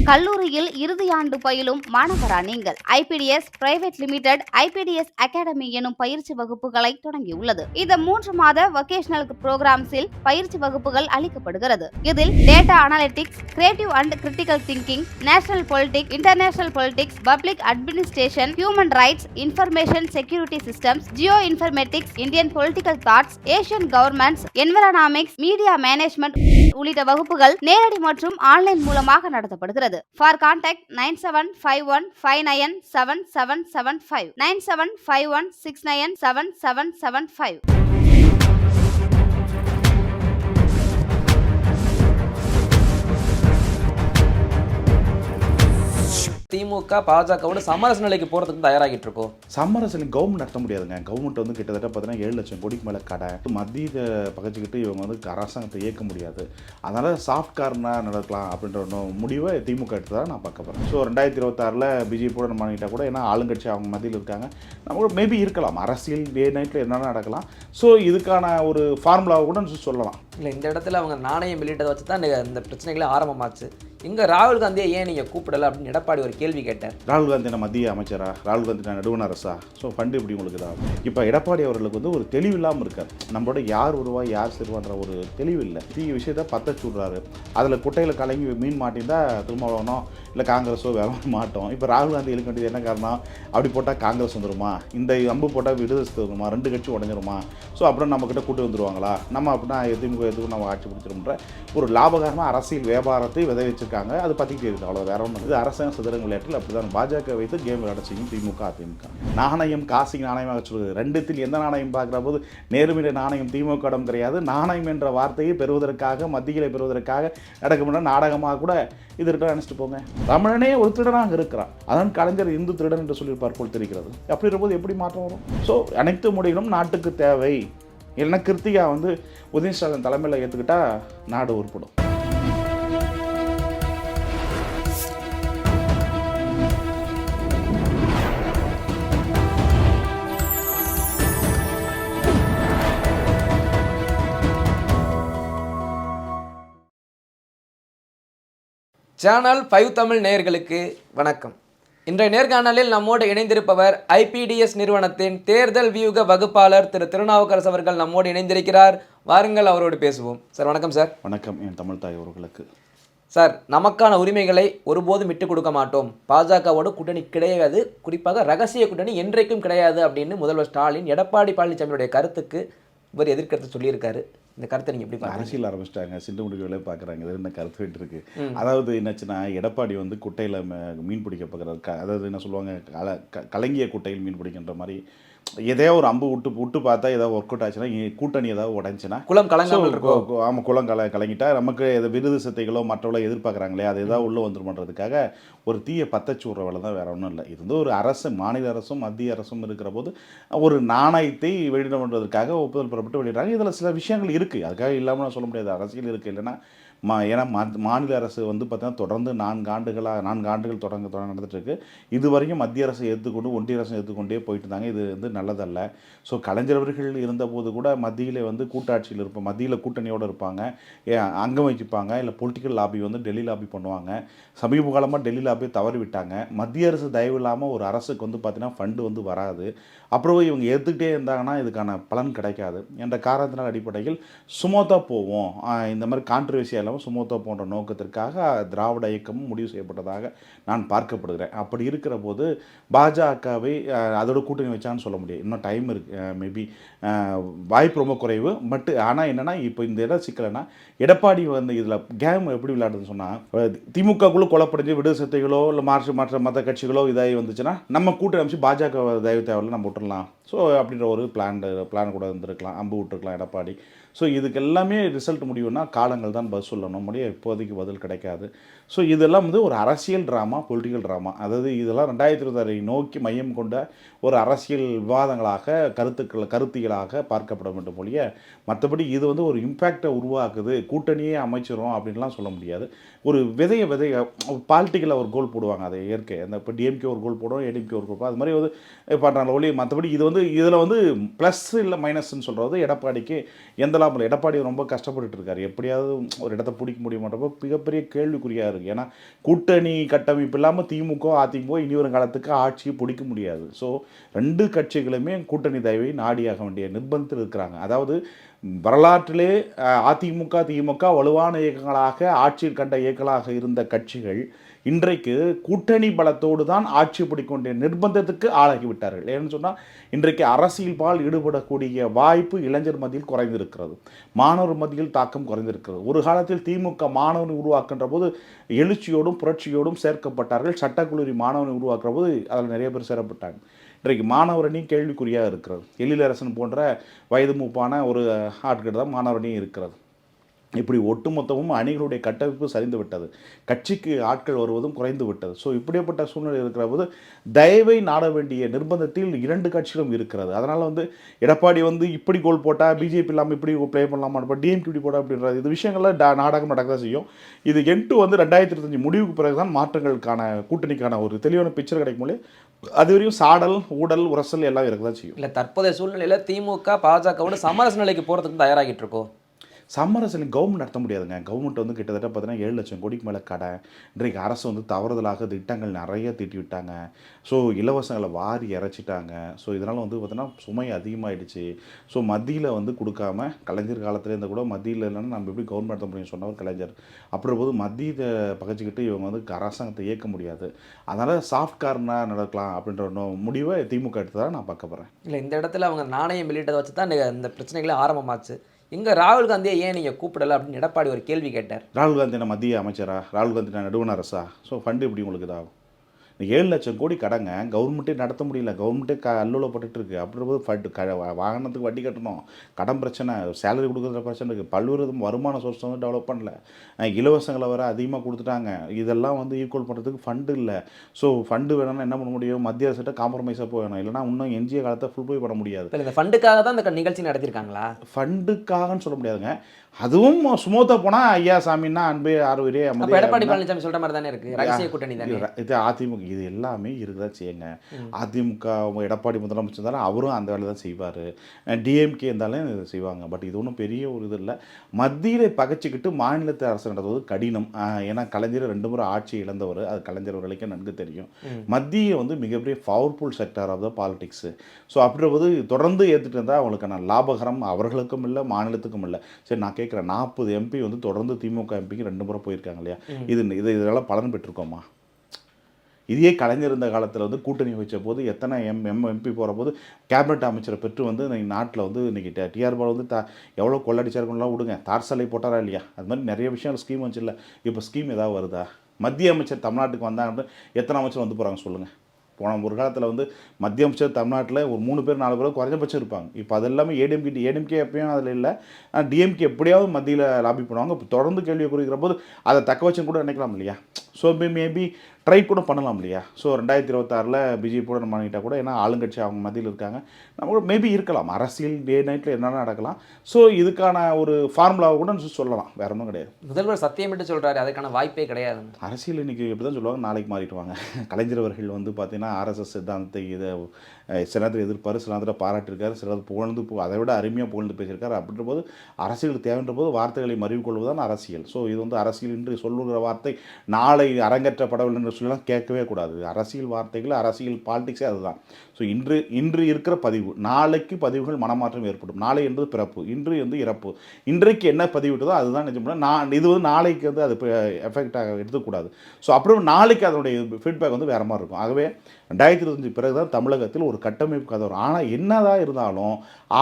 கல்லூரியில் இறுதியாண்டு பயிலும் மாணவரா நீங்கள்? IBDS private limited IBDS academy எனும் பயிற்சி வகுப்புகளை தொடங்கியுள்ளது. இந்த 3 மாத வொகேஷனல் புரோகிராம்ஸில் பயிற்சி வகுப்புகள் அளிக்கப்படுகிறது. இதில் data analytics, creative and critical thinking, national politics, international politics, public administration, human rights, information security systems, geo informatics, Indian political thoughts, Asian governments, environomics, media management உள்ளிட்ட வகுப்புகள் நேரடி மற்றும் ஆன்லைன் மூலமாக நடத்தப்படுகிறது. For contact 9751597775 9751697775. திமுக பாஜகவோட சமரச நிலைக்கு போகிறதுக்கு தயாராகிட்டு இருக்கோம். சமரச கவர்மெண்ட் நடத்த முடியாதுங்க. கவர்மெண்ட் வந்து கிட்டத்தட்ட பார்த்தீங்கன்னா 7 லட்சம் கோடிக்கு மேலே கடை மத்திய பகச்சிக்கிட்டு இவங்க வந்து அரசாங்கத்தை இயக்க முடியாது. அதனால் சாஃப்ட் கார்னாக நடக்கலாம் அப்படின்ற ஒரு முடிவை திமுக எடுத்ததாக நான் பார்க்க போகிறேன். ஸோ 2026 பிஜேபியோட நம்ம பண்ணிக்கிட்டால் கூட ஏன்னா ஆளுங்கட்சி அவங்க மத்தியில் இருக்காங்க, நம்ம கூட மேபி இருக்கலாம். அரசியல் டே நைட்டில் என்னென்ன நடக்கலாம். ஸோ இதுக்கான ஒரு ஃபார்முலாவை கூட சொல்லலாம். இல்லை, இந்த இடத்துல அவங்க நாணயம் வெளியிட்டதை வச்சு தான் இந்த பிரச்சனைகளே ஆரம்பமாச்சு. இங்கே ராகுல் காந்தியை ஏன் நீங்கள் கூப்பிடலை அப்படின்னு எடப்பாடி ஒரு கேள்வி கேட்டார். ராகுல் காந்தி நான் மத்திய அமைச்சரா, ராகுல் காந்தி நான் நடுவண் அரசா? ஸோ ஃபண்டு இப்படி உங்களுக்கு தான். இப்போ எடப்பாடி அவர்களுக்கு வந்து ஒரு தெளிவு இல்லாமல் இருக்கார். நம்மளோட யார் வருவா யார் சிறுவான்ற ஒரு தெளிவு இல்லை. விஷயத்தை பற்ற சொல்கிறாரு. அதில் குட்டையில் கலங்கி மீன் மாட்டிருந்தா திருமாவளவனோ இல்லை காங்கிரஸோ வேற மாட்டோம். இப்போ ராகுல் காந்தி எழுக்க வேண்டியது என்ன காரணம்? அப்படி போட்டால் காங்கிரஸ் வந்துடுமா, இந்த அம்பு போட்டால் விடுதலை வருமா, 2 கட்சி உடஞ்சிருமா, ஸோ அப்புறம் நம்மக்கிட்ட கூட்டு வந்துடுவாங்களா, நம்ம அப்படின்னா திமுக எதுக்கும் நம்ம ஆட்சி பிடிச்சிரும்ன்ற ஒரு லாபகரமாக அரசியல் வியாபாரத்தை விளைவிச்சிருக்காங்க. அது பற்றிக்கிட்டே இருக்குது. அவ்வளோ வேற ஒன்று. இது அரசாங்க சதுரங்க விளையாட்டில் அப்படி தான் பாஜக வைத்து கேம் விளையாட செய்யும் திமுக அதிமுக. நாணயம் காசி நாணயமாக சொல்வது ரெண்டுத்தில் எந்த நாணயம் பார்க்குற போது நேர்மையான நாணயம் திமுக இடம் கிடையாது. நாணயம் என்ற வார்த்தையை பெறுவதற்காக மத்தியில் பெறுவதற்காக நடக்கும்னா நாடகமாக கூட இது இருக்க நினச்சிட்டு போங்க. தமிழனே ஒரு திருடனாக இருக்கிறான். அதான் கலைஞர் இந்து திருடன் என்று சொல்லியிருப்பார் போல் தெரிகிறது. அப்படி இருக்கும்போது எப்படி மாற்றம் வரும்? ஸோ அனைத்து மொழிகளும் நாட்டுக்கு தேவை. இல்லைன்னா கிருத்திகா வந்து உதயநிதி ஸ்டாலின் தலைமையில் ஏற்றுக்கிட்டா நாடு உருப்படும். சேனல் 5 தமிழ் நேயர்களுக்கு வணக்கம். இன்றைய நேர்காணலில் நம்மோடு இணைந்திருப்பவர் ஐபிடிஎஸ் நிறுவனத்தின் தேர்தல் வியூக வகுப்பாளர் திரு திருநாவுக்கரசு அவர்கள் நம்மோடு இணைந்திருக்கிறார். வாருங்கள் அவரோடு பேசுவோம். சார் வணக்கம். சார் வணக்கம். என் தமிழ் தாய் அவர்களுக்கு. சார், நமக்கான உரிமைகளை ஒருபோதும் விட்டு கொடுக்க மாட்டோம், பாஜகவோட கூட்டணி கிடையாது, குறிப்பாக ரகசிய கூட்டணி என்றைக்கும் கிடையாது அப்படின்னு முதல்வர் ஸ்டாலின் எடப்பாடி பழனிசாமியுடைய கருத்துக்கு இவர் எதிர்கருத்து சொல்லியிருக்காரு. இந்த கருத்தை நீங்கள் எப்படி பார்க்க? அரசியல் ஆரம்பிச்சிட்டாங்க, சிண்டு முடிவுகளே பார்க்குறாங்க. இது என்ன கருத்து போயிட்டு இருக்கு. அதாவது என்னாச்சுன்னா, எடப்பாடி வந்து குட்டையில் மீன் பிடிக்க பார்க்குறாரு. அதாவது என்ன சொல்லுவாங்க, கலங்கிய குட்டையில் மீன் பிடிக்கின்ற மாதிரி எதையோ ஒரு அம்பு விட்டு பார்த்தா ஏதாவது ஒர்க் அவுட் ஆச்சுன்னா, கூட்டணி ஏதாவது உடஞ்சுன்னா குளம் கலங்காமல் இருக்கும். ஆமாம், குளம் கலங்கிட்டா நமக்கு எதை விருது சத்தைகளோ மற்றவளோ எதிர்பார்க்குறாங்களே அது ஏதாவது உள்ளே வந்துருமன்றதுக்காக ஒரு தீயை பற்றச்சூடுற வேலை தான், வேற ஒன்றும் இல்லை. இது வந்து ஒரு அரசு, மாநில அரசும் மத்திய அரசும் இருக்கிற போது ஒரு நாணயத்தை வெளியிட பண்ணுறதுக்காக ஒப்புதல் பெறப்பட்டு வெளியிடுறாங்க. இதில் சில விஷயங்கள் இருக்குது, அதுக்காக இல்லாமல் நான் சொல்ல முடியாது. அரசியல் இருக்குது. இல்லைன்னா ஏன்னா மாநில அரசு வந்து பார்த்தீங்கன்னா தொடர்ந்து 4 ஆண்டுகள் தொடர்ந்து நடந்துகிட்ருக்கு. இது வரைக்கும் மத்திய அரசு ஏற்றுக்கொண்டு ஒன்றிய அரசு ஏற்றுக்கொண்டே போயிட்டு இருந்தாங்க. இது வந்து நல்லதல்ல. ஸோ கலைஞரவர்கள் இருந்தபோது கூட மத்தியில் வந்து கூட்டாட்சியில் இருப்போம், மத்தியில் கூட்டணியோடு இருப்பாங்க, அங்கம் வச்சுப்பாங்க, இல்லை பொலிட்டிக்கல் லாபி வந்து டெல்லி லாபி பண்ணுவாங்க. சமீப காலமாக டெல்லி லாபி தவறி விட்டாங்க. மத்திய அரசு தயவு இல்லாமல் ஒரு அரசுக்கு வந்து பார்த்திங்கன்னா ஃபண்டு வந்து வராது. அப்புறம் இவங்க ஏற்றுக்கிட்டே இருந்தாங்கன்னா இதுக்கான பலன் கிடைக்காது என்ற காரணத்தினால் அடிப்படையில் சுமோத்தா போவோம், இந்த மாதிரி கான்ட்ரவர்சியாக இல்லாமல் சுமோத்தா போன்ற நோக்கத்திற்காக திராவிட இயக்கமும் முடிவு செய்யப்பட்டதாக நான் பார்க்கப்படுகிறேன். அப்படி இருக்கிற போது பாஜகவை அதோட கூட்டணி வச்சான்னு சொல்ல முடியும். இன்னும் டைம் இருக்குது. மேபி வாய்ப்பு ரொம்ப குறைவு. பட் ஆனால் என்னென்னா, இப்போ இந்த இடம் சிக்கலைன்னா எடப்பாடி வந்து இதில் கேம் எப்படி விளையாடுதுன்னு சொன்னால், திமுகக்குள்ளே கொலப்படைஞ்சு விடுதலை சிறுத்தைகளோ இல்லை மற்ற கட்சிகளோ இதாகி வந்துச்சுன்னா நம்ம கூட்டணி அமைச்சு பாஜக தயவு தேவையில்லை நம்ம விட்டுடலாம். ஸோ அப்படின்ற ஒரு பிளான் கூட இருந்திருக்கலாம், அம்பு விட்டுருக்கலாம் எடப்பாடி. ஸோ இதுக்கு எல்லாமே ரிசல்ட் முடிவுன்னா காலங்கள் தான் பதில் சொல்லணும், முடிய இப்போதைக்கு பதில் கிடைக்காது. ஸோ இதெல்லாம் வந்து ஒரு அரசியல் ட்ராமா, பொலிட்டிக்கல் ட்ராமா. அதாவது இதெல்லாம் 2026 நோக்கி மையம் கொண்ட ஒரு அரசியல் விவாதங்களாக, கருத்திகளாக பார்க்கப்பட வேண்டும் ஒழிய மற்றபடி இது வந்து ஒரு இம்பேக்டை உருவாக்குது, கூட்டணியே அமைச்சிரும் அப்படின்லாம் சொல்ல முடியாது. ஒரு விதைய பாலிட்டிக்கலாக ஒரு கோல் போடுவாங்க, அதை இயற்கை. அந்த இப்போ டிஎம்கே ஒரு கோல் போடுவோம், ஏடிஎம்கே ஒரு கோல் போடுவோம், அது மாதிரி வந்து பண்ணுறாங்க ஒழிய மற்றபடி இது வந்து இதில் வந்து ப்ளஸ் இல்லை மைனஸ்ன்னு சொல்கிறது எடப்பாடிக்கு எந்த லாபம் இல்லை. எடப்பாடி ரொம்ப கஷ்டப்பட்டுட்டு இருக்காரு. எப்படியாவது ஒரு இடத்த பிடிக்க முடியுமான்றப்போ மிகப்பெரிய கேள்விக்குறியாக இருக்குது. ஏன்னா கூட்டணி கட்டமைப்பு இல்லாமல் திமுக அதிமுக இனி ஒரு காலத்துக்கு ஆட்சியை பிடிக்க முடியாது. ஸோ 2 கட்சிகளுமே கூட்டணி தயவை நாடியாக வேண்டிய நிர்பந்தத்தில் இருக்கிறாங்க. அதாவது வரலாற்றிலே அதிமுக திமுக வலுவான இயக்கங்களாக ஆட்சியில் கண்ட இயக்கங்களாக இருந்த கட்சிகள் இன்றைக்கு கூட்டணி பலத்தோடு தான் ஆட்சி பிடிக்க வேண்டிய நிர்பந்தத்துக்கு ஆளாகிவிட்டார்கள். ஏன்னு சொன்னால் இன்றைக்கு அரசியல் பால் ஈடுபடக்கூடிய வாய்ப்பு இளைஞர் மத்தியில் குறைந்திருக்கிறது, மாணவர் மத்தியில் தாக்கம் குறைந்திருக்கிறது. ஒரு காலத்தில் திமுக மாணவனை உருவாக்குன்ற போது எழுச்சியோடும் புரட்சியோடும் சேர்க்கப்பட்டார்கள். சட்டக்கல்லூரி மாணவனை உருவாக்குற போது அதில் நிறைய பேர் சேரப்பட்டாங்க. இன்றைக்கு மாணவரணி கேள்விக்குறியாக இருக்கிறது. எழிலரசன் போன்ற வயது மூப்பான ஒரு ஆட்கள் தான் மாணவரணியும் இருக்கிறது. இப்படி ஒட்டுமொத்தமும் அணிகளுடைய கட்டமைப்பு சரிந்து விட்டது, கட்சிக்கு ஆட்கள் வருவதும் குறைந்து விட்டது. ஸோ இப்படிப்பட்ட சூழ்நிலை இருக்கிற போது தயவை நாட வேண்டிய நிர்பந்தத்தில் 2 கட்சிகளும் இருக்கிறது. அதனால் எடப்பாடி இப்படி கோல் போட்டால் பிஜேபி இல்லாமல் இப்படி ப்ளே பண்ணலாமா, இப்போ டிஎம்கே இப்படி போட்டால் அப்படின்றது இது விஷயங்கள்லாம் நாடகம் நடக்க தான் செய்யும். இது என்2 2025 முடிவுக்கு பிறகு தான் மாற்றங்களுக்கான கூட்டணிக்கான ஒரு தெளிவான பிக்சர் கிடைக்கும் போது அது வரையும் சாடல் ஊடல் உரசல் எல்லாம் இருக்க தான் செய்யும். இல்லை தற்போதைய சூழ்நிலையில் திமுக பாஜகவோட சமரச நிலைக்கு போகிறதுக்கு தயாராகிட்டு இருக்கோம். சமரசம் கவர்மெண்ட் நடத்த முடியாதுங்க. கவர்மெண்ட் கிட்டத்தட்ட பார்த்தீங்கன்னா 7 லட்சம் கோடிக்கு மேலே கடை. இன்றைக்கு அரசு தவறுதலாக திட்டங்கள் நிறைய தீட்டி விட்டாங்க. ஸோ இலவசங்களை வாரி இறைச்சிட்டாங்க. ஸோ இதனால் பார்த்தீங்கன்னா சுமை அதிகமாகிடுச்சு. ஸோ மத்தியில் கொடுக்காம கலைஞர் காலத்தில் இருந்தால் கூட மத்தியில் இல்லைன்னா நம்ம எப்படி கவர்மெண்ட் நடத்த முடியும் சொன்னவர் கலைஞர். அப்படி போது மத்தியத்தை பகைச்சிக்கிட்டு இவங்க அரசாங்கத்தை இயக்க முடியாது. அதனால் சாஃப்ட் கார்னாக நடக்கலாம் அப்படின்ற முடிவை திமுக எடுத்ததாக நான் பார்க்க போகிறேன். இல்லை இந்த இடத்துல அவங்க நாணயம் வெளியிட்டதை வச்சு தான் இந்த பிரச்சனைகளே ஆரம்பமாச்சு. எங்கே ராகுல் காந்தியை ஏன் நீங்கள் கூப்பிடலை அப்படின்னு எடப்பாடி ஒரு கேள்வி கேட்டார். ராகுல் காந்தி என்ன மத்திய அமைச்சரா? ராகுல் காந்தி நான் நடுவண் அரசா? ஸோ ஃபண்டு எப்படி உங்களுக்கு இதாகும்? 7 லட்சம் கோடி கடங்க கவர்மெண்ட்டே நடத்த முடியல, கவர்மெண்ட்டே அல்லூலப்பட்டு இருக்குது. அப்படின்றபோது ஃபண்டு வாகனத்துக்கு வட்டி கட்டணும், கடன் பிரச்சனை, சேலரி கொடுக்குற பிரச்சனை இருக்குது, பல்வேறு வருமான சோர்ஸ் டெவலப் பண்ணல, இலவசங்களை வர அதிகமாக கொடுத்துட்டாங்க. இதெல்லாம் ஈக்குவல் பண்ணுறதுக்கு ஃபண்டு இல்லை. ஸோ ஃபண்டு வேணும்னா என்ன பண்ண முடியும்? மத்திய அரசிட்ட காம்ப்ரமைஸாக போகணும், இல்லைனா இன்னும் எஞ்சிய காலத்தை ஃபுல் போய் பண்ண முடியாது. இந்த ஃபண்டுக்காக தான் இந்த நிகழ்ச்சி நடத்திருக்காங்களா? ஃபண்டுக்காகன்னு சொல்ல முடியாதுங்க. அதுவும் சுமூத்தாக போனால் ஐயா சாமின்னா அன்பே ஆறுவரே எடப்பாடி பழனிசாமி சொல்கிற மாதிரி தானே இருக்குது, ரகசிய கூட்டணி தானே இது. அதிமுக இது எல்லாமே இருக்குதான் செய்யுங்க. அதிமுக எடப்பாடி முதலமைச்சர் இருந்தாலும் அவரும் அந்த வேலை தான் செய்வார், டிஎம்கே இருந்தாலும் இது செய்வாங்க. பட் இது ஒன்றும் பெரிய ஒரு இது இல்லை. மத்தியில் பகைச்சிக்கிட்டு மாநிலத்தை அரசு நடத்துவது கடினம். ஏன்னா கலைஞர் 2 முறை ஆட்சி இழந்தவர், அது கலைஞர் அவர்களுக்கு நன்கு தெரியும். மத்திய மிகப்பெரிய powerful sector of the politics. So அப்படின்றது தொடர்ந்து ஏற்றுட்டு இருந்தால் அவங்களுக்கான லாபகரம் அவர்களுக்கும் இல்லை மாநிலத்துக்கும் இல்லை. சரி நான் கேட்குறேன், 40 எம்பி தொடர்ந்து திமுக எம்பிக்கு 2 முறை போயிருக்காங்க இல்லையா? இதெல்லாம் பலன் பெற்றிருக்கோமா? இதே கலைஞர் இருந்த காலத்தில் கூட்டணி வச்ச போது எத்தனை எம்பி போகிற போது கேபினட் அமைச்சரை பெற்று இன்னைக்கு நாட்டில் இன்றைக்கி டிஆர் பால் எவ்வளோ கொள்ளடிச்சாருக்குலாம் விடுங்க, தார் சாலை போட்டாரா இல்லையா? அது மாதிரி நிறைய விஷயம் ஸ்கீம் வந்துச்சு இல்லை. இப்போ ஸ்கீம் ஏதாவது வருதா? மத்திய அமைச்சர் தமிழ்நாட்டுக்கு வந்தாங்க எத்தனை அமைச்சர் போகிறாங்க சொல்லுங்கள். போன ஒரு காலத்தில் மத்திய அமைச்சர் தமிழ்நாட்டில் ஒரு 3 பேர் 4 பேர் குறைஞ்சபட்சம் இருப்பாங்க. இப்போ அது எல்லாமே ஏடிஎம்கே எப்பயும் அதில் இல்லை, டிஎம்கே எப்படியாவது மத்தியில் லாபி பண்ணுவாங்க. இப்போ தொடர்ந்து கேள்வியை குறிக்கிற போது அதை தக்க வச்சுன்னு கூட நினைக்கலாம் இல்லையா? ஸோ மேபி ட்ரை கூட பண்ணலாம் இல்லையா? ஸோ 2026 பிஜேபியோட நம்ம பண்ணிக்கிட்டால் கூட, ஏன்னா ஆளுங்கட்சி அவங்க மத்தியில் இருக்காங்க, நம்ம கூட மேபி இருக்கலாம். அரசியல் டே நைட்டில் என்னென்ன நடக்கலாம். ஸோ இதுக்கான ஒரு ஃபார்முலாவை கூட சொல்லலாம், வேற ஒன்றும் கிடையாது. முதல்வர் சத்தியமிட்டு சொல்கிறாரு, அதுக்கான வாய்ப்பே கிடையாது. அரசியல் இன்றைக்கி எப்படி தான் சொல்லுவாங்க, நாளைக்கு மாறிடுவாங்க. கலைஞர் அவர்கள் பார்த்தீங்கன்னா ஆர்எஸ்எஸ் சித்தாந்தத்தை இதை சில நேரத்தில் எதிர்ப்பார், சில நேரத்தில் பாராட்டியிருக்காரு, சில நேரத்தில் புகழ்ந்து அதை விட அருமையாக புகழ்ந்து பேசியிருக்காரு. அப்படின்ற போது அரசியல் தேவைன்ற போது வார்த்தைகளை மறிவுக்கொள்வதுதான் அரசியல். ஸோ இது அரசியல் என்று சொல்லுகிற வார்த்தை நாளை அரங்கேற்றப்படவில்லை என்று சொல்லலாம் கேட்கவே கூடாது. அரசியல் வார்த்தைகள், அரசியல் பாலிடிக்ஸே அதுதான். ஸோ இன்று இருக்கிற பதிவு, நாளைக்கு பதிவுகள் மனமாற்றம் ஏற்படும். நாளை என்பது பிறப்பு, இன்று இறப்பு. இன்றைக்கு என்ன பதிவிட்டதோ அதுதான் நிஜம். இது நாளைக்கு அது எஃபெக்டாக எடுத்துக்கூடாது. ஸோ அப்புறம் நாளைக்கு அதனுடைய ஃபீட்பேக் வேறு மாதிரி இருக்கும். ஆகவே 2025 பிறகு தான் தமிழகத்தில் ஒரு கட்டமைப்பு கதை வரும். ஆனால் என்னதான் இருந்தாலும்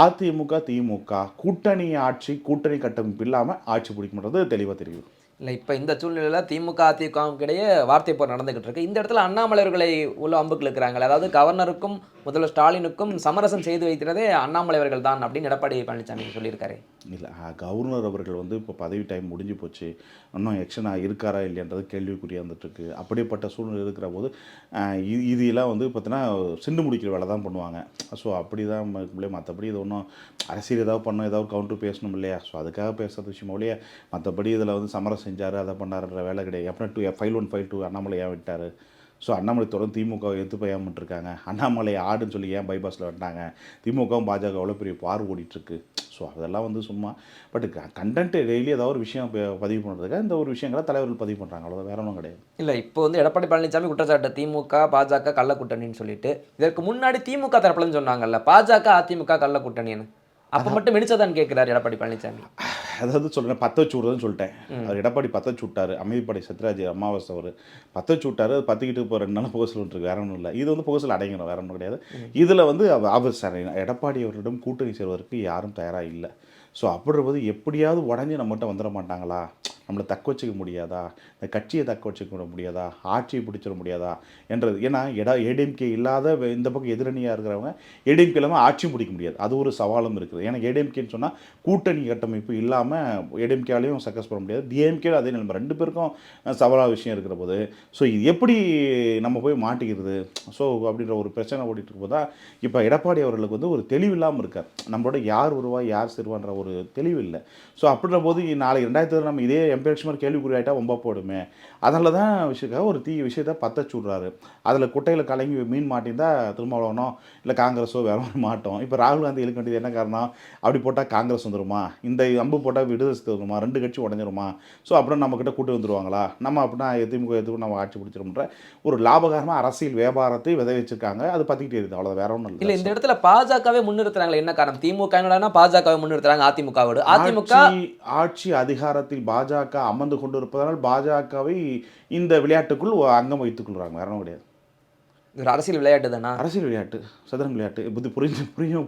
அதிமுக திமுக கூட்டணி ஆட்சி, கூட்டணி கட்டமைப்பு இல்லாமல் ஆட்சி பிடிக்கும்ன்றது தெளிவாக தெரியும். இல்லை இப்போ இந்த சூழ்நிலையில் திமுக அதிமுகவுக்கு இடையே வார்த்தை போர் நடந்துகிட்டு இருக்கு. இந்த இடத்துல அண்ணாமலை அவர்களை உள்ள அம்புக்கு இருக்கிறாங்க. அதாவது கவர்னருக்கும் முதல்வர் ஸ்டாலினுக்கும் சமரசம் செய்து வைக்கிறதே அண்ணாமலை அவர்கள் தான் அப்படின்னு எடப்பாடி பழனிசாமி சொல்லியிருக்காரு. இல்லை, கவர்னர் அவர்கள் இப்போ பதவி டைம் முடிஞ்சு போச்சு, இன்னும் எக்ஷனாக இருக்காரா இல்லைன்றது கேள்விக்குறியாக வந்துட்டுருக்கு. அப்படிப்பட்ட சூழ்நிலை இருக்கிற போது இதெல்லாம் பார்த்தீங்கன்னா சிண்டு முடிக்கிற வேலை தான் பண்ணுவாங்க. ஸோ அப்படி தான் மற்றபடி இது ஒன்றும் அரசியல் ஏதாவது பண்ணணும், ஏதாவது கவுண்டர் பேசணும் இல்லையா? ஸோ அதுக்காக பேசுகிற விஷயம் இல்லையா? மற்றபடி இதில் சமரசம் செஞ்சார், அதை பண்ணாருன்ற வேலை கிடையாது. எப்படின்னா 5-1 5-2 அண்ணாமலை ஏன் விட்டார்? ஸோ அண்ணாமலை தொடர்ந்து திமுக எதிர்த்து பயமிட்டு இருக்காங்க. அண்ணாமலை ஆடுன்னு சொல்லி ஏன் பைபாஸில் வந்துட்டாங்க? திமுகவும் பாஜக எவ்வளோ பெரிய பார் ஓடிட்டுருக்கு. ஸோ அதெல்லாம் வந்து சும்மா பட் கண்டென்ட் டெய்லி ஏதாவது ஒரு விஷயம் பதிவு பண்ணுறதுக்காக இந்த ஒரு விஷயங்களை தலைவர்கள் பதிவு பண்ணுறாங்க, அவ்வளோதான், வேற ஒன்றும் கிடையாது. இல்லை, இப்போ வந்து எடப்பாடி பழனிசாமி குற்றச்சாட்டு திமுக பாஜக கள்ள கூட்டணின்னு சொல்லிட்டு, இதற்கு முன்னாடி திமுக தரப்புலன்னு சொன்னாங்கல்ல பாஜக அதிமுக கள்ள கூட்டணின்னு, அப்போ மட்டும் மினிச்சதான் கேட்குறாரு எடப்பாடி பழனிசாமி. அதாவது சொல்கிறேன், பற்ற வச்சுடுறதுன்னு சொல்லிட்டேன். அவர் எடப்பாடி பற்ற வச்சு விட்டார். அமைதிப்படை சத்யராஜ் அமாவாசை அவர் பற்ற வச்சு விட்டார். அது பற்றிக்கிட்டு இப்போ 2 நாள் புகசல் இருக்குது, வேற ஒன்றும் இல்லை. இது வந்து புகசல் அடைங்கணும், வேற ஒன்றும் கிடையாது. இதில் வந்து அவர் சார் எடப்பாடி அவரிடம் கூட்டணி சேர்வதற்கு யாரும் தயாராக இல்லை. ஸோ அப்படின்றபோது எப்படியாவது உடஞ்சி நம்மகிட்ட வந்துட மாட்டாங்களா, நம்மளை தக்க வச்சுக்க முடியாதா, இந்த கட்சியை தக்க வச்சுக்க முடியாதா, ஆட்சியை பிடிச்சிட முடியாதா என்றது. ஏன்னா ஏடிஎம்கே இல்லாத இந்த பக்கம் எதிரணியாக இருக்கிறவங்க ஏடிஎம்கே இல்லாமல் ஆட்சியும் பிடிக்க முடியாது, அது ஒரு சவாலும் இருக்குது. ஏன்னா ஏடிஎம்கேன்னு சொன்னால் கூட்டணி கட்டமைப்பு இல்லாமல் ஏடிஎம்கேலையும் சக்ஸஸ் பண்ண முடியாது, டிஎம்கே அதே நிலைமை, 2 பேருக்கும் சவாலாக விஷயம் இருக்கிற போது ஸோ இது எப்படி நம்ம போய் மாட்டிக்கிறது, ஸோ அப்படின்ற ஒரு பிரச்சனை ஓடிட்டு இருக்கும்போது தான் இப்போ எடப்பாடி அவர்களுக்கு வந்து ஒரு தெளிவு இல்லாமல் இருக்கார். நம்மளோட யார் வருவா யார் சிறுவான்ற ஒரு தெளிவு இல்லை. ஸோ அப்படின்ற போது நாளைக்கு 2000 நம்ம இதே எம்பேட்ச்மெண்ட் கேள்விக்குறி ஆகிட்டா ரொம்ப போடுமே. அதனால தான் விஷயக்காக ஒரு விஷயத்தை பற்ற சுடுறாரு. அதில் குட்டையில் கலங்கி மீன் மாட்டியிருந்தா திருமாவளவனோ இல்லை காங்கிரஸோ வேற ஒரு மாட்டோம். இப்போ ராகுல் காந்தி இழுக்க வேண்டியது என்ன காரணம், அப்படி போட்டால் காங்கிரஸ் வந்துருமா, இந்த அம்பு போட்டால் விடுதலை வந்துருமா, 2 கட்சி உடஞ்சிருமா, ஸோ அப்புறம் நம்மக்கிட்ட கூட்டு வந்துருவாங்களா, நம்ம அப்படின்னா திமுக எதுவும் நம்ம ஆட்சி பிடிச்சிரும்ன்ற ஒரு லாபகரமாக அரசியல் வியாபாரத்தை விதை வச்சிருக்காங்க. அது பற்றிக்கிட்டே இருக்குது, அவ்வளோ வேற ஒன்றும் இல்லை. இந்த இடத்துல பாஜகவே முன்னிறுத்துறாங்களே, என்ன காரணம்? திமுக பாஜகவை முன்னிறுத்துறாங்க, அதிமுகவோடு. அதிமுக ஆட்சி அதிகாரத்தில் பாஜக அமர்ந்து கொண்டு இருப்பதனால் பாஜகவை இந்த விளையாட்டுக்குள் அங்கம் வைத்துக் கொள்றாங்க, வேற ஒன்றும் கிடையாது. ஒரு அரசியல் விளையாட்டு தானா? அரசியல் விளையாட்டு, சதுரங்க விளையாட்டு. புத்தி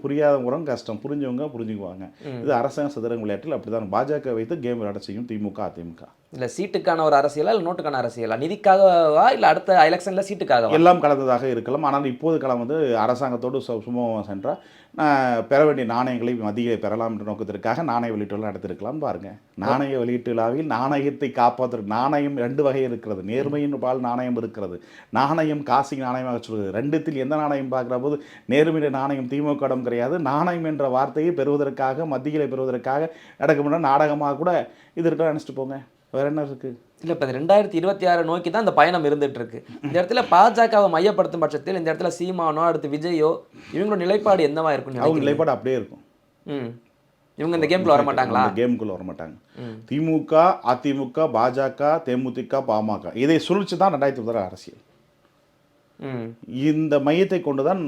புரியாதவங்க கஷ்டம், புரிஞ்சவங்க புரிஞ்சுக்குவாங்க. இது அரசாங்க சதுரங்க விளையாட்டில் அப்படிதான் பாஜக வைத்து கேம் விளையாட செய்யும் திமுக அதிமுக. இல்லை சீட்டுக்கான ஒரு அரசியலா இல்லை நோட்டுக்கான அரசியலா, நிதிக்காகவா இல்லை அடுத்த எலெக்ஷனில் சீட்டுக்காக? எல்லாம் கலந்ததாக இருக்கலாம். ஆனால் இப்போது காலம் வந்து அரசாங்கத்தோடு சுமூகமாக சென்றால் பெற வேண்டிய நாணயங்களை மத்திய பெறலாம் என்ற நோக்கத்திற்காக நாணய வெளியீட்டு விழா நடத்திருக்கலாம். பாருங்க, நாணய வெளியீட்டு விழாவில் நாணயத்தை காப்பாற்ற நாணயம் 2 வகை இருக்கிறது. நேர்மையின் பால் நாணயம் இருக்கிறது, நாணயம் காசி நாணயமாக சொல்கிறது. 2த்தில் எந்த நாணயம் பார்க்குற போது நேர்மையுடைய நாணயம் திமுக இடம் கிடையாது. நாணயம் என்ற வார்த்தையை பெறுவதற்காக மத்தியில் பெறுவதற்காக நடக்க நாடகமாக கூட இது இருக்க நினச்சிட்டு போங்க, வேற என்ன இருக்குது? இல்லை, இப்போ 2026 நோக்கி தான் இந்த பயணம் இருந்துட்டு இருக்கு. இந்த இடத்துல பாஜகவை மையப்படுத்தும் பட்சத்தில் இந்த இடத்துல சீமானோ அடுத்து விஜயோ இவங்களோட நிலைப்பாடு என்னவா இருக்கும்? அவங்க நிலைப்பாடு அப்படியே இருக்கும். இவங்க இந்த கேம்குள்ள வர மாட்டாங்களா? கேமுக்குள்ள வர மாட்டாங்க. திமுக அதிமுக பாஜக தேமுதிக பாமக இதை சுழிச்சு தான் 2026 அரசியல். இந்த மையத்தை கொண்டுதான்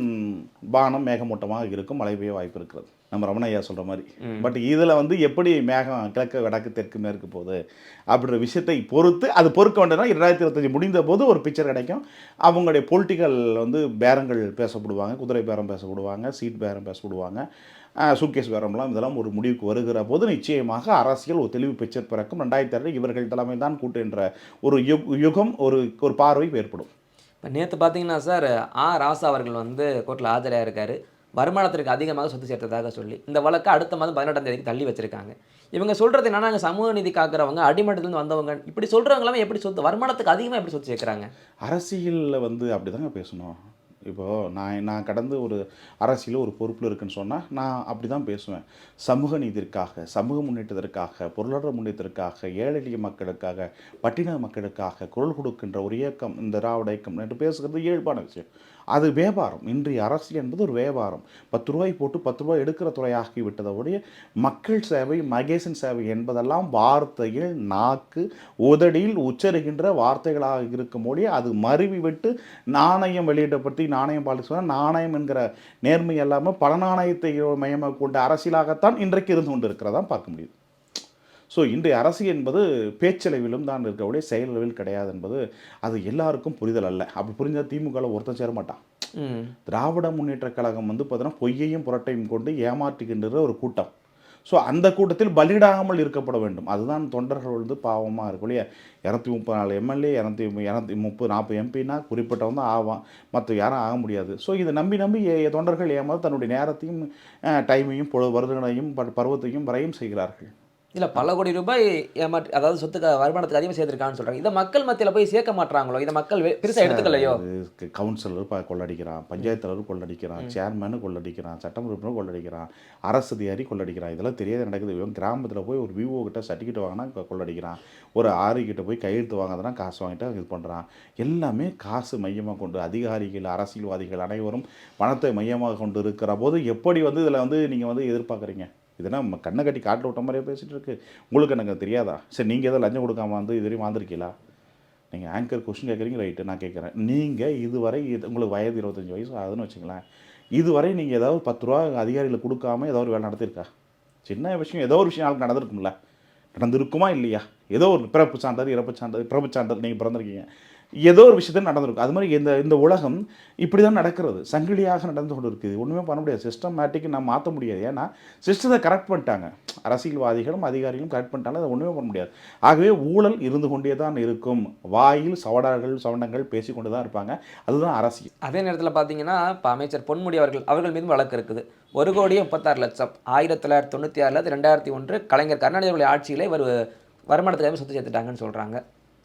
வானம் மேகமூட்டமாக இருக்கும், மழை பெய்ய வாய்ப்பு இருக்கிறது, நம்ம ரமணையா சொல்கிற மாதிரி. பட் இதில் வந்து எப்படி மேகம் கிழக்கு வடக்கு தெற்கு மேற்கு போகுது அப்படின்ற விஷயத்தை பொறுத்து அது பொறுக்க வேண்டியதுனா 2025 முடிந்த போது ஒரு பிக்சர் கிடைக்கும். அவங்களுடைய பொலிட்டிக்கல் வந்து பேரங்கள் பேசப்படுவாங்க, குதிரை பேரம் பேசப்படுவாங்க, சீட் பேரம் பேசப்படுவாங்க, சூட்கேஸ் பேரம்லாம் இதெல்லாம் ஒரு முடிவுக்கு வருகிற போது நிச்சயமாக அரசியல் ஒரு தெளிவு பிக்சர் பிறக்கும். 2026 இவர்கள் தலைமை தான் கூட்டு என்ற ஒரு யுகம் ஒரு பார்வை ஏற்படும். இப்போ நேற்று பார்த்தீங்கன்னா சார், ராசா அவர்கள் வந்து கோர்ட்டில் ஆஜராக இருக்காரு. வருமானத்திற்கு அதிகமாக சொத்து சேர்த்ததாக சொல்லி இந்த வழக்கை அடுத்த மாதம் 18ஆம் தேதிக்கு தள்ளி வச்சிருக்காங்க. இவங்க சொல்கிறது என்னன்னா, நாங்கள் சமூக நீதி காக்கிறவங்க, அடிமட்டத்துலேருந்து வந்தவங்க, இப்படி சொல்கிறவங்களாம் எப்படி சொத்து வருமானத்துக்கு அதிகமாக எப்படி சொத்து சேர்க்குறாங்க? அரசியலில் வந்து அப்படி தாங்க பேசணும். இப்போது நான் கடந்து ஒரு அரசியல் ஒரு பொறுப்பில் இருக்குன்னு சொன்னால் நான் அப்படி தான் பேசுவேன். சமூக நீதிற்காக, சமூக முன்னேற்றத்திற்காக, பொருளாதார முன்னேற்றத்திற்காக, ஏழை எளிய மக்களுக்காக, பட்டின மக்களுக்காக குரல் கொடுக்கின்ற ஒரு இயக்கம் இந்த திராவிட இயக்கம் என்று பேசுகிறது இயல்பான விஷயம். அது வியாபாரம். இன்றைய அரசியல் என்பது ஒரு வியாபாரம். 10 ரூபாய் போட்டு 10 ரூபாய் எடுக்கிற துறையாகி விட்டதோடைய மக்கள் சேவை, மகேசன் சேவை என்பதெல்லாம் வார்த்தையில் நாக்கு உதடியில் உச்சரிக்கின்ற வார்த்தைகளாக இருக்கும் மொழி அது மருவி விட்டு நாணயம் வெளியிடப்பட்டு நாணயம் பாலிசி நாணயம் என்கிற நேர்மை இல்லாமல் பல நாணயத்தை மையமாக கொண்ட அரசியலாகத்தான் இன்றைக்கு இருந்து கொண்டு இருக்கிறதான் பார்க்க முடியுது. ஸோ இன்றைய அரசியல் என்பது பேச்சளவிலும் தான் இருக்கக்கூடிய செயலளவில் கிடையாது என்பது அது எல்லாருக்கும் புரிதல் அல்ல. அப்படி புரிஞ்சால் திமுகவில் ஒருத்தன் சேர மாட்டான். திராவிட முன்னேற்ற கழகம் வந்து பார்த்தீங்கன்னா பொய்யையும் புரட்டையும் கொண்டு ஏமாற்றுகின்ற ஒரு கூட்டம். ஸோ அந்த கூட்டத்தில் பலியிடாமல் இருக்கப்பட வேண்டும். அதுதான் தொண்டர்கள் வந்து பாவமாக இருக்கும் இல்லையா. 234 எம்எல்ஏ 230-40 எம்பின்னா குறிப்பிட்டவன் தான் ஆவான், மற்ற யாரும் ஆக முடியாது. ஸோ இதை நம்பி தொண்டர்கள் ஏமாந்து தன்னுடைய நேரத்தையும் டைமையும் வருடங்களையும் பருவத்தையும் வரையும் செய்கிறார்கள். இல்லை பல கோடி ரூபாய் ஏமாற்றி, அதாவது சொத்துக்கு வருமானத்துக்கு அதிகமாக சேர்த்துருக்கான்னு சொல்கிறாங்க. இதை மக்கள் மத்தியில் போய் சேர்க்க மாட்றாங்களோ, இதை மக்கள் பெருசாக எடுத்துக்கலையோ? கவுன்சிலர் கொள்ளடிக்கிறான், பஞ்சாயத்து தலைவர் கொள்ளடிக்கிறான், சேர்மேனு கொள்ளடிக்கிறான், சட்டமன்ற உறுப்பினர் கொள்ளடிக்கிறான், அரசு அதிகாரி கொள்ளடிக்கிறான். இதெல்லாம் தெரியாத நடக்குது. இவன் கிராமத்தில் போய் ஒரு விவோ கிட்ட சர்டிஃபிகேட் வாங்கினா கொள்ளடிக்கிறான், ஒரு ஆர்ஐ கிட்ட போய் கையெழுத்து வாங்கினா காசு வாங்கிட்டு இது பண்ணுறான். எல்லாமே காசு மையமாக கொண்டு அதிகாரிகள், அரசியல்வாதிகள் அனைவரும் பணத்தை மையமாக கொண்டு இருக்கிற போது எப்படி வந்து இதில் வந்து நீங்கள் வந்து எதிர்பார்க்குறீங்க? இதெல்லாம் நம்ம கண்ணை கட்டி காட்டில் விட்ட மாதிரியே பேசிகிட்டு இருக்கு. உங்களுக்கு எனக்கு தெரியாதா? சரி, நீங்கள் எதாவது லஞ்சம் கொடுக்காம வந்து இதுவரையும் வாழ்ந்துருக்கீங்களா? நீங்கள் ஆங்கர் கொஸ்டின் கேட்குறீங்க, ரைட்டு, நான் கேட்குறேன். நீங்கள் இதுவரை உங்களுக்கு வயது 25 வயசு ஆகுதுன்னு வச்சுங்களேன், இதுவரை நீங்கள் ஏதாவது 10 ரூபா அதிகாரிகளுக்கு கொடுக்காம ஏதோ ஒரு வேலை நடத்திருக்கா? சின்ன விஷயம், ஏதோ ஒரு விஷயம் நாளுக்கு நடந்திருக்கும்ல, நடந்திருக்குமா இல்லையா? ஏதோ ஒரு பிறப்பு சான்றிதழ், இறப்பு சான்றிதழ், பிறப்பு சான்றிதழ், நீங்கள் பிறந்திருக்கீங்க, ஏதோ ஒரு விஷயத்தில் நடந்திருக்கும். அது மாதிரி இந்த உலகம் இப்படி தான் நடக்கிறது, சங்கிலியாக நடந்து கொண்டு இருக்குது. ஒன்றுமே பண்ண முடியாது, சிஸ்டமேட்டிக்கு நான் மாற்ற முடியாது. ஏன்னா சிஸ்டத்தை கரெக்ட் பண்ணிட்டாங்க, அரசியல்வாதிகளும் அதிகாரிகளும் கரெக்ட் பண்ணிட்டாங்க, அதை ஒன்றுமே பண்ண முடியாது. ஆகவே ஊழல் இருந்து கொண்டே தான் இருக்கும். வாயில் சவடங்கள் பேசிக்கொண்டு தான் இருப்பாங்க. அதுதான் அரசியல். அதே நேரத்தில் பார்த்தீங்கன்னா, இப்போ அமைச்சர் பொன்முடி அவர்கள் மீது வழக்கு இருக்குது. 1,36,00,000 1996 2001 கலைஞர் கருணாநிதி ஆட்சியில் இவர் வருமானத்துக்காக சொத்து சேர்த்துட்டாங்கன்னு சொல்கிறாங்க.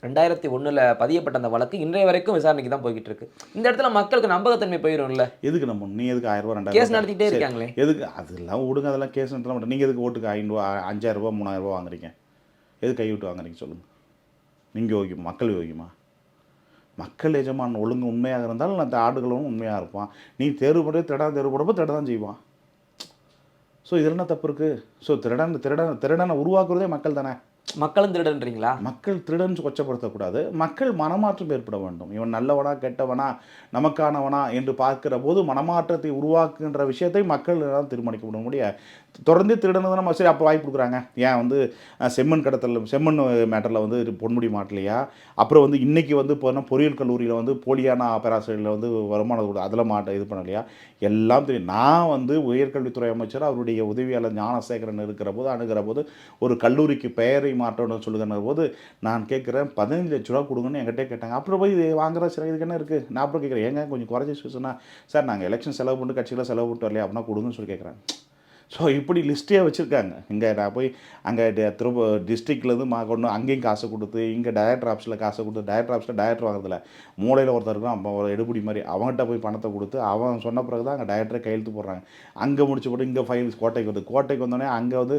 2001 பதியப்பட்ட அந்த வழக்கு இன்றைய வரைக்கும் விசாரணைக்கு தான் போய்கிட்டு இருக்கு. இந்த இடத்துல மக்களுக்கு நம்பகத்தன்மை போயிடும்ல. எதுக்கு நம்ம நீ எதுக்கு 1000 ரூபா 2000 கேஸ் நடத்திட்டே இருக்காங்களே, எதுக்கு அதெல்லாம் விடுங்க, அதெல்லாம் கேஸ் நடத்தலாம் மாட்டேன். நீங்கள் எதுக்கு ஓட்டுக்கு 500 ரூபா 5000 ரூபா 3000 ரூபா வாங்குறீங்க? எது கை விட்டு வாங்குறீங்க சொல்லுங்கள்? நீங்கள் யோகியமா? மக்கள் யோகியமா? மக்கள் எஜமான் ஒழுங்கு உண்மையாக இருந்தாலும் அந்த ஆடுகளும் உண்மையாக இருப்பான். நீ தேர்வு பண்ணி தேர்வு போடுறப்போ தான் செய்வான். ஸோ இதில் என்ன தப்பு இருக்குது? ஸோ திருடனை உருவாக்குறதே மக்கள் தானே. மக்களும் திருடன்றீங்களா? மக்கள் திருடன் கொச்சப்படுத்தக்கூடாது, மக்கள் மனமாற்றம் ஏற்பட வேண்டும். இவன் நல்லவனா கெட்டவனா நமக்கானவனா என்று பார்க்கிற போது மனமாற்றத்தை உருவாக்குகின்ற விஷயத்தை மக்கள் தான் தீர்மானிக்க முடியாது. தொடர்ந்து திருடனு நம்ம சரி அப்போ வாய்ப்பு கொடுக்குறாங்க. ஏன் வந்து செம்மண் மேட்டரில் வந்து பொன்முடி மாட்டலையா? அப்புறம் வந்து இன்றைக்கி வந்து போனால் பொறியியல் கல்லூரியில் வந்து போலியான பேராசிரியரில் வந்து வருமானம் அதில் இது பண்ணலையா? எல்லாம் தெரியும். நான் வந்து உயர்கல்வித்துறை அமைச்சர் அவருடைய உதவியாளர் ஞானசேகரன் இருக்கிற போது அணுகிற போது ஒரு கல்லூரிக்கு பெயரை மாற்றணும்னு சொல்லுகிற போது நான் கேட்குறேன் 15 லட்ச ரூபா கொடுங்கன்னு என்கிட்ட கேட்டாங்க. அப்புறம் போய் இது வாங்குற சில இதுக்கு என்ன இருக்குது? நான் அப்புறம் கேட்குறேன், ஏங்க கொஞ்சம் குறைச்சி சொன்னால், சார் நாங்கள் எலெக்ஷன் செலவு பண்ணிட்டு கட்சியில் செலவு பண்ணிட்டு வரலையா அப்படின்னா கொடுங்கன்னு சொல்லி கேட்குறேன். ஸோ இப்படி லிஸ்ட்டே வச்சுருக்காங்க. இங்கே நான் போய் அங்கே டிஸ்ட்ரிக்ட்லேருந்து கொண்டு அங்கேயும் காசை கொடுத்து, இங்கே டைரக்டர் ஆஃபீஸில் காசை கொடுத்து, டைரக்டர் ஆஃபீஸில் டைரக்டர் வாங்குறதில்ல, மூலையில் ஒருத்தர் இருக்கான், அப்போ ஒரு எடுபடி மாதிரி அவங்ககிட்ட போய் பணத்தை கொடுத்து அவன் சொன்ன பிறகு தான் அங்கே டைரக்டரை கையெழுத்து போடுறாங்க. அங்கே முடிச்சு போட்டு இங்கே ஃபைல்ஸ் கோட்டைக்கு வந்தோடனே அங்கே வந்து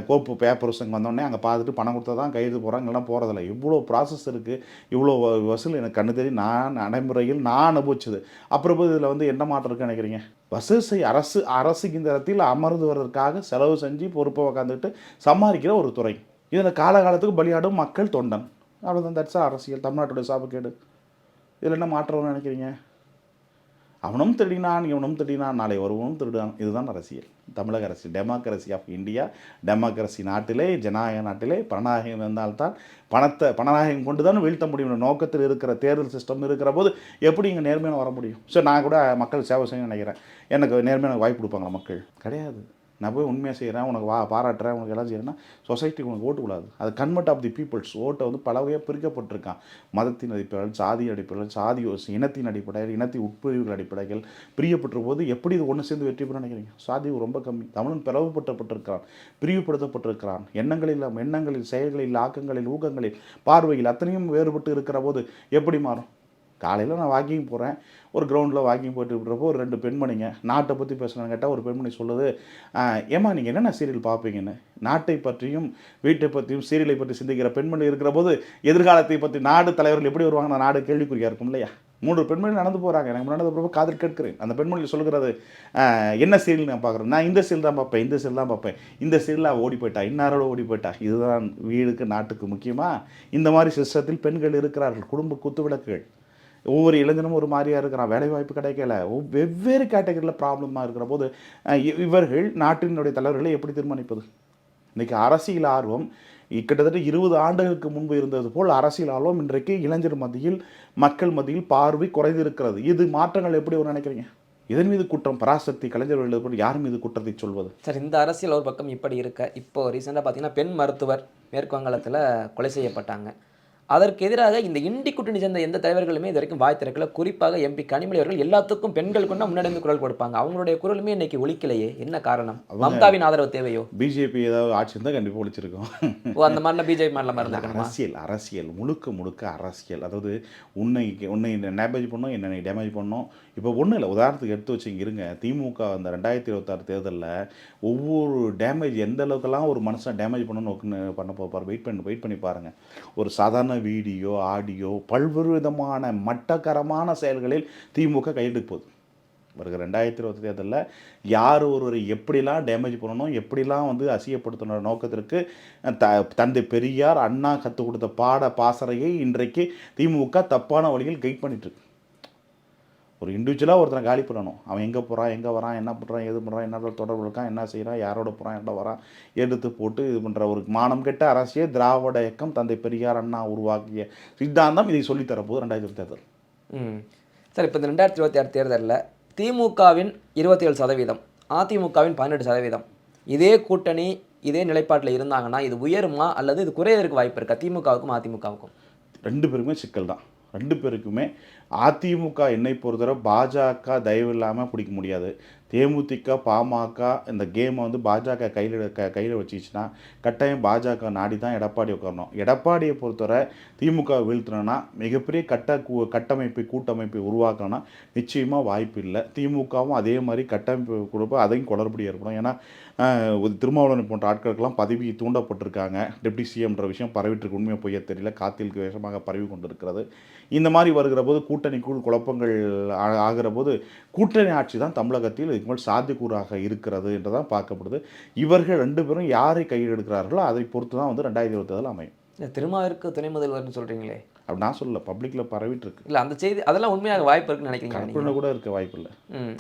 கோப்பு பேப்பர்ஸ் இங்கே வந்தோடனே அங்கே பார்த்துட்டு பணம் கொடுத்தா தான் கையெழுத்து போகிறாங்க, இல்லைனா போகிறதில்ல. இவ்வளோ ப்ராசஸ் இருக்குது, இவ்வளோ வசூல் எனக்கு கண்ணு தெரியும், நான் நடைமுறையில் நான் அனுபவிச்சது. அப்புறம் போய் இதில் வந்து என்ன மாற்றம் இருக்குன்னு நினைக்கிறீங்க? வசூசை அரசு இந்த இடத்தில் அமர்ந்து வருவதற்காக செலவு செஞ்சு பொறுப்பை உக்காந்துட்டு சம்பாதிக்கிற ஒரு துறை. இதில் காலகாலத்துக்கு பலியாடும் மக்கள் தொண்டன். அவ்வளோதான். தட்ஸ் அரசியல். தமிழ்நாட்டுடைய சாபக்கேடு. இதில் என்ன மாற்றம்னு நினைக்கிறீங்க? அவனும் திருடினான், இவனும் திருடினான், நாளை வருவனும் திருடான். இதுதான் அரசியல். தமிழக அரசியல். Democracy of India. டெமோக்ரஸி நாட்டிலே, ஜனநாயக நாட்டிலே பணநாயகம் இருந்தால்தான் பணநாயகம் கொண்டு தான் வீழ்த்த முடியும் நோக்கத்தில் இருக்கிற தேர்தல் சிஸ்டம் இருக்கிற போது எப்படி இங்கே நேர்மையான வர முடியும்? ஸோ நான் கூட மக்கள் சேவை செய்ய நினைக்கிறேன். எனக்கு நேர்மையான வாய்ப்பு கொடுப்பாங்களா மக்கள்? கிடையாது. நான் போய் உண்மையாக செய்கிறேன், உனக்கு பாராட்டுறேன், உனக்கு எல்லாம் செய்கிறேன்னா சொசைட்டி உனக்கு ஓட்டு கூடாது. அது கன்வெர்ட் ஆஃப் தி பீப்புள்ஸ். ஓட்டை வந்து பல வகையாக பிரிக்கப்பட்டிருக்கான். மதத்தின் அடிப்படையில், சாதி அடிப்படையில், இனத்தின் அடிப்படையில், இனத்தின் உட்பிரிவுகள் அடிப்படைகள் பிரியப்பட்ட போது எப்படி இது ஒன்று சேர்ந்து வெற்றி பெற நினைக்கிறீங்க? சாதி ரொம்ப கம்மி. தமிழன் பிளவுபடுத்தப்பட்டிருக்கிறான், பிரிவுபடுத்தப்பட்டிருக்கிறான். எண்ணங்களில், செயல்களில், ஆக்கங்களில், ஊக்கங்களில், பார்வையில் அத்தனையும் வேறுபட்டு இருக்கிற போது எப்படி மாறும்? காலையில் நான் வாக்கிங் போகிறேன், ஒரு கிரவுண்டில் வாக்கிங் போய்ட்டு விட்றப்போ ஒரு 2 பெண்மணிங்க நாட்டை பற்றி பேசுகிறான்னு கேட்டால் ஒரு பெண்மணி சொல்லுது, ஏம்மா நீங்கள் என்னென்ன சீரியல் பார்ப்பீங்கன்னு. நாட்டை பற்றியும் வீட்டை பற்றியும் சீரியலை பற்றி சிந்திக்கிற பெண்மணி இருக்கிற போது எதிர்காலத்தை பற்றி நாடு தலைவர்கள் எப்படி வருவாங்க? அந்த நாடு கேள்விக்குறியாக இருக்கும் இல்லையா? 3 பெண்மணி நடந்து போகிறாங்க. எனக்கு நடந்து போகிறப்ப காதில் கேட்கிறேன். அந்த பெண்மொழி சொல்லுகிறது, என்ன சீரியல் நான் பார்க்குறேன், நான் இந்த சீரியல் தான் பார்ப்பேன், இந்த சீரியல் தான் பார்ப்பேன், இந்த சீரியலாக ஓடி போயிட்டா, இன்னாரோட ஓடி போயிட்டா. இதுதான் வீடுக்கு நாட்டுக்கு முக்கியமாக? இந்த மாதிரி சிஸ்டத்தில் பெண்கள் இருக்கிறார்கள், குடும்ப குத்துவிளக்குகள். ஒவ்வொரு இளைஞனும் ஒரு மாதிரியாக இருக்கிறான், வேலைவாய்ப்பு கிடைக்கல, வெவ்வேறு கேட்டகரியில் ப்ராப்ளமாக இருக்கிற போது இவர்கள் நாட்டினுடைய தலைவர்களை எப்படி தீர்மானிப்பது? இன்றைக்கி அரசியல் ஆர்வம் கிட்டத்தட்ட 20 ஆண்டுகளுக்கு முன்பு இருந்தது போல் அரசியல் ஆர்வம் இன்றைக்கு இளைஞர் மத்தியில், மக்கள் மத்தியில் பார்வை குறைந்திருக்கிறது. இது மாற்றங்கள் எப்படி ஒரு நினைக்கிறீங்க? இதன் மீது குற்றம் பராசக்தி கலைஞர்கள் யார் மீது குற்றத்தை சொல்வது? சார், இந்த அரசியல் ஒரு பக்கம் இப்படி இருக்க, இப்போ ரீசெண்டாக பார்த்தீங்கன்னா பெண் மருத்துவர் மேற்கு வங்காளத்தில் கொலை செய்யப்பட்டாங்க. அதற்கு எதிராக இந்த இண்டி கூட்டணி சேர்ந்த எந்த தலைவர்களுமே இது வரைக்கும் வாய் திறக்கல. குறிப்பாக எம்பி கனிமொழி அவர்கள் எல்லாத்துக்கும் பெண்களுக்கு முன்னாடி வந்து குரல் கொடுப்பாங்க. அவங்களுடைய குரலுமே இன்னைக்கு ஒலிக்கலையே, என்ன காரணம்? மம்தாவின் ஆதரவு தேவையோ? பிஜேபி ஏதாவது ஆட்சி இருந்தால் கண்டிப்பாக ஒழிச்சிருக்கோம். ஓ, அந்த மாதிரிலாம் பிஜேபி மாதிரிலாம் இருந்திருக்கணுமா? அரசியல் முழுக்க அரசியல். அதாவது உன்னை டேமேஜ் பண்ணோம், என்னை டேமேஜ் பண்ணோம். இப்போ ஒன்றும் இல்லை, உதாரணத்துக்கு எடுத்து வச்சு இங்கே இருங்க. திமுக அந்த 2026 தேர்தலில் ஒவ்வொரு டேமேஜ் எந்த அளவுக்கெல்லாம் ஒரு மனுஷன் டேமேஜ் பண்ணணும்னு பண்ண போப்பார். வெயிட் பண்ணி பாருங்கள். ஒரு சாதாரண வீடியோ, ஆடியோ, பல்வேறு விதமான மட்டக்கரமான செயல்களில் திமுக கையெடுக்க போகுது. வருகிற 2020 தேர்தலில் யார் ஒருவரை எப்படிலாம் டேமேஜ் பண்ணணும், எப்படிலாம் வந்து அசியப்படுத்தணும் நோக்கத்திற்கு தந்தை பெரியார், அண்ணா கற்றுக் கொடுத்த பாசறையை இன்றைக்கு திமுக தப்பான வழியில் கைட் பண்ணிட்டுருக்கு. ஒரு இண்டிவிஜுவலாக ஒருத்தனை காலி பண்ணணும். அவன் எங்கே போகிறான், எங்கே வரான், என்ன பண்ணுறான், எது பண்ணுறான், என்ன தொடர்பு இருக்கான், என்ன செய்கிறான், யாரோட போகிறான், என்ன வரான், எடுத்து போட்டு இது பண்ணுற ஒரு மானம் கெட்ட அரசியல் திராவிட இயக்கம் தந்தை பெரியார் அண்ணா உருவாக்கிய சித்தாந்தம் இதை சொல்லித்தரப்போது 2020 தேர்தல். சார், இப்போ இந்த 2026 தேர்தலில் திமுகவின் 27%, அதிமுகவின் 18%, இதே கூட்டணி இதே நிலைப்பாட்டில் இருந்தாங்கன்னா இது உயருமா அல்லது இது குறையதற்கு வாய்ப்பு இருக்கா திமுகவுக்கும் அதிமுகவுக்கும்? 2 பேருக்குமே சிக்கல் தான். 2 பேருக்குமே. அதிமுக என்னை பொறுத்தவரை பாஜக தயவு இல்லாமல் பிடிக்க முடியாது. தேமுதிக, பாமக இந்த கேமை வந்து பாஜக கையில் வச்சிச்சுன்னா கட்டாயம் பாஜக நாடி தான் எடப்பாடி உட்காரணும். எடப்பாடியை பொறுத்தவரை திமுக வீழ்த்தணும்னா மிகப்பெரிய கூட்டமைப்பை உருவாக்கணும்னா நிச்சயமாக வாய்ப்பு இல்லை. திமுகவும் அதே மாதிரி கட்டமைப்பு கொடுப்ப அதையும் குளறுபடி ஏற்படும். ஏன்னா திருமாவளவன் போன்ற ஆட்களுக்கெல்லாம் பதவி தூண்டப்பட்டிருக்காங்க. டெப்டி சிஎம்ன்ற விஷயம் பரவிட்டு உண்மையை பொய்ய தெரியல, காத்திற்கு வேஷமாக பரவி கொண்டிருக்கிறது. இந்த மாதிரி வருகிற போது கூட்டணிக்குள் குழப்பங்கள் ஆகிற போது கூட்டணி ஆட்சி தான் தமிழகத்தில் இதுக்கு மேல் சாத்தியக்கூறாக இருக்கிறது என்றுதான் பார்க்கப்படுது. இவர்கள் 2 பேரும் யாரை கையில் எடுக்கிறார்களோ அதை பொறுத்து தான் வந்து 2020 அமையும். திருமாவிற்கு துணை முதல்வர்னு சொல்கிறீங்களே, அப்படி நான் சொல்லல, பப்ளிக்கில் பரவிட்டு இருக்கு. இல்லை, அந்த செய்தி அதெல்லாம் உண்மையாக வாய்ப்பு இருக்குன்னு நினைக்கிறீங்க? கூட இருக்க வாய்ப்பு இல்லை.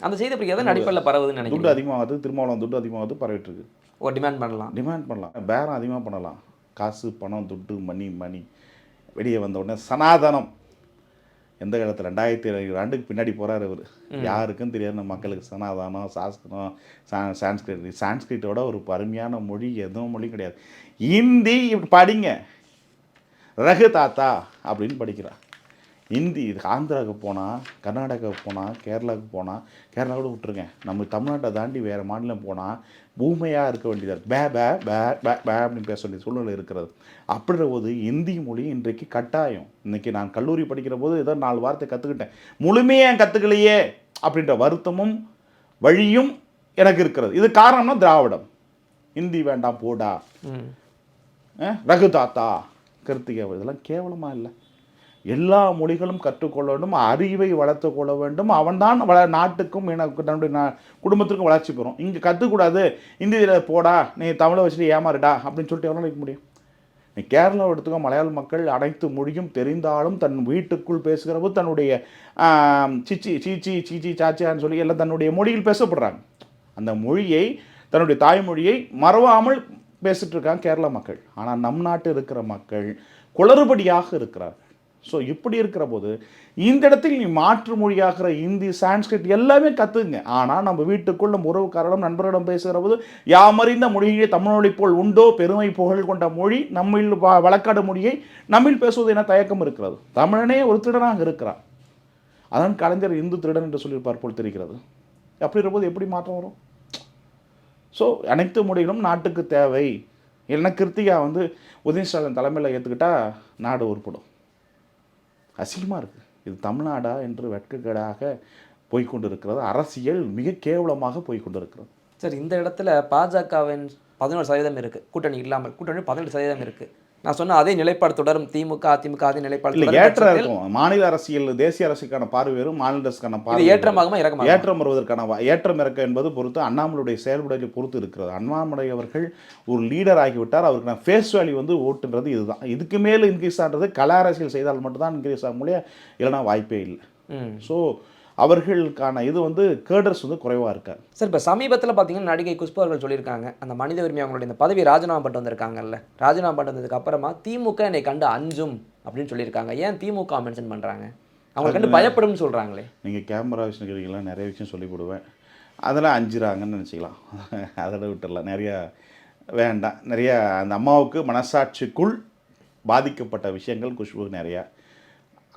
அந்த செய்தி அப்படி எதாவது அடிப்படையில் பரவுதுன்னு நினைக்கிறேன். துட்டு அதிகமாகுது, திருமாவளவன் துட்டு அதிகமாகுது, பரவிட்டு இருக்கு. ஓ, டிமாண்ட் பண்ணலாம், பேரம் அதிகமாக பண்ணலாம். காசு, பணம், துட்டு, மணி வெளியே வந்த உடனே சனாதனம் எந்த காலத்தில் 2007 ஆண்டுக்கு பின்னாடி போகிறார் அவர். யாருக்கும் தெரியாது நம்ம மக்களுக்கு சனாதனம், சான்ஸ்கிரிட். சான்ஸ்கிரிட்டோட ஒரு அருமையான மொழி எதுவும் மொழி கிடையாது. ஹிந்தி படிங்க, ரகு தாத்தா அப்படின்னு படிக்கிறான். ஹிந்தி ஆந்திராவுக்கு போனால், கர்நாடகாவுக்கு போனால், கேரளாவுக்கு போனால், கேரளா கூட விட்டுருங்க, நம்ம தமிழ்நாட்டை தாண்டி வேறு மாநிலம் போனால் பூமையாக இருக்க வேண்டியதாக பே பே பே பே பே அப்படின்னு பேச வேண்டிய சூழ்நிலை இருக்கிறது. அப்படின்ற போது இந்தி மொழி இன்றைக்கு கட்டாயம். இன்றைக்கி நான் கல்லூரி படிக்கிற போது ஏதோ 4 வார்த்தை கற்றுக்கிட்டேன், முழுமையாக கற்றுக்கலையே அப்படின்ற வருத்தமும் வழியும் எனக்கு இருக்கிறது. இது காரணம்னா திராவிடம். ஹிந்தி வேண்டாம் போடா, ரகு தாத்தா, கருத்திகை, இதெல்லாம் கேவலமாக இல்லை. எல்லா மொழிகளும் கற்றுக்கொள்ள வேண்டும், அறிவை வளர்த்து கொள்ள வேண்டும். அவன்தான் நாட்டுக்கும் தன்னுடைய குடும்பத்திற்கும் வளர்ச்சி பெறும். இங்கே கற்றுக்கூடாது, இந்தியில் போடா, நீ தமிழை வச்சுட்டு ஏமாறுடா அப்படின்னு சொல்லிட்டு எவ்வளோ நினைக்க முடியும்? நீ கேரளாவை எடுத்துக்கோ, மலையாள மக்கள் அனைத்து மொழியும் தெரிந்தாலும் தன் வீட்டுக்குள் பேசுகிற போது தன்னுடைய சீச்சி சாச்சியான்னு சொல்லி எல்லாம் தன்னுடைய மொழியில் பேசப்படுறாங்க. அந்த மொழியை, தன்னுடைய தாய்மொழியை மறவாமல் பேசிட்டு இருக்காங்க கேரளா மக்கள். ஆனால் நம் நாட்டு இருக்கிற மக்கள் குளறுபடியாக இருக்கிறார்கள். ஸோ இப்படி இருக்கிற போது இந்த இடத்தில் நீ மாற்று மொழியாகிற இந்தி, சான்ஸ்கிரிட் எல்லாமே கற்றுங்க. ஆனால் நம்ம வீட்டுக்குள் நம்ம உறவுக்காரிடம், நண்பர்களிடம் பேசுகிற போது யாமறிந்த மொழியே தமிழ்மொழி போல் உண்டோ, பெருமை புகழ் கொண்ட மொழி நம்மில் வழக்காடு மொழியை நம்மில் பேசுவது என தயக்கம் இருக்கிறது. தமிழனே ஒரு திருடனாக இருக்கிறான். அதான் கலைஞர் இந்து திருடன் என்று சொல்லியிருப்பார் போல் தெரிகிறது. அப்படின்ற போது எப்படி மாற்றம் வரும்? ஸோ அனைத்து மொழிகளும் நாட்டுக்கு தேவை. இல்லைன்னா கிருத்திகா வந்து உதயநிதி தலைமையில் ஏற்றுக்கிட்டா நாடு உருப்படும். அசிங்கமாக இருக்குது. இது தமிழ்நாடா என்று வெட்கக்கேடாக போய்கொண்டிருக்கிறது. அரசியல் மிக கேவலமாக போய்கொண்டிருக்கிறது. சார், இந்த இடத்துல பாஜகவின் 11% இருக்குது, கூட்டணி இல்லாமல். கூட்டணி 18% இருக்குது. நான் சொன்ன அதே நிலைப்பாடு தொடரும். திமுக, அதிமுக அதே நிலைப்பாடு இல்லை, ஏற்றம் இருக்கும். மாநில அரசியல், தேசிய அரசுக்கான பார்வை வேறும், மாநில அரசுக்கான பார்வை ஏற்றமாகுமா இறக்கமா? ஏற்றம் வருவதற்கான ஏற்றம் இறக்க என்பது பொறுத்து அண்ணாமலையுடைய செயல்படலை பொறுத்து இருக்கிறது. அண்ணாமலை அவர்கள் ஒரு லீடர் ஆகிவிட்டார். அவருக்கு நான் ஃபேஸ் வேல்யூ வந்து ஓட்டுன்றது இதுதான். இதுக்கு மேலே இன்க்ரீஸ் ஆகிறது கல அரசியல் செய்தால் மட்டும்தான் இன்க்ரீஸ் ஆக முடியாது, இல்லைனா வாய்ப்பே இல்லை. ஸோ அவர்களுக்கான இது வந்து கேடர்ஸ் வந்து குறைவாக இருக்கார். சார், இப்போ சமீபத்தில் பார்த்தீங்கன்னா நடிகை குஷ்பு அவர்கள் சொல்லியிருக்காங்க, அந்த மனித உரிமை அவங்களுடைய இந்த பதவி ராஜினாமா பண்ணிட்டு வந்திருக்காங்கல்ல, ராஜினாமா பண்ணிட்டு வந்ததுக்கு அப்புறமா திமுக என்னை கண்டு அஞ்சும் அப்படின்னு சொல்லியிருக்காங்க. ஏன் திமுக மென்ஷன் பண்ணுறாங்க? அவங்க கண்டு பயப்படும்னு சொல்கிறாங்களே. நீங்கள் கேமரா விஷயம் கேட்கலாம், நிறைய விஷயம் சொல்லிவிடுவேன். அதெல்லாம் அஞ்சுறாங்கன்னு நினச்சிக்கலாம், அதில் விட்டுடலாம். நிறையா வேண்டாம். நிறையா அந்த அம்மாவுக்கு மனசாட்சிக்குள் பாதிக்கப்பட்ட விஷயங்கள் குஷ்புக்கு நிறையா.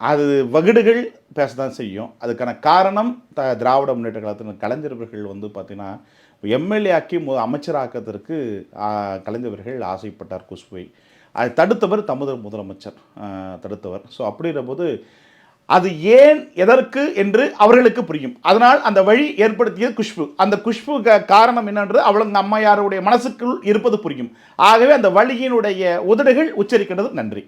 அது வகுடுகள் பேசதான் செய்யும். அதுக்கான காரணம் திராவிட முன்னேற்ற கழகத்தின் கலைஞர்கள் வந்து பார்த்தீங்கன்னா, எம்எல்ஏ ஆக்கி அமைச்சராக்கத்திற்கு கலைஞர்கள் ஆசைப்பட்டார் குஷ்புவை. அதை தடுத்தவர் முதலமைச்சர் தடுத்தவர். ஸோ அப்படின்றபோது அது ஏன் எதற்கு என்று அவர்களுக்கு புரியும். அதனால் அந்த வழி ஏற்படுத்தியது குஷ்பு. அந்த குஷ்பு காரணம் என்னன்றது அவளுங்க அம்மையாருடைய மனசுக்குள் இருப்பது புரியும். ஆகவே அந்த வழியினுடைய உதடுகள் உச்சரிக்கின்றது. நன்றி.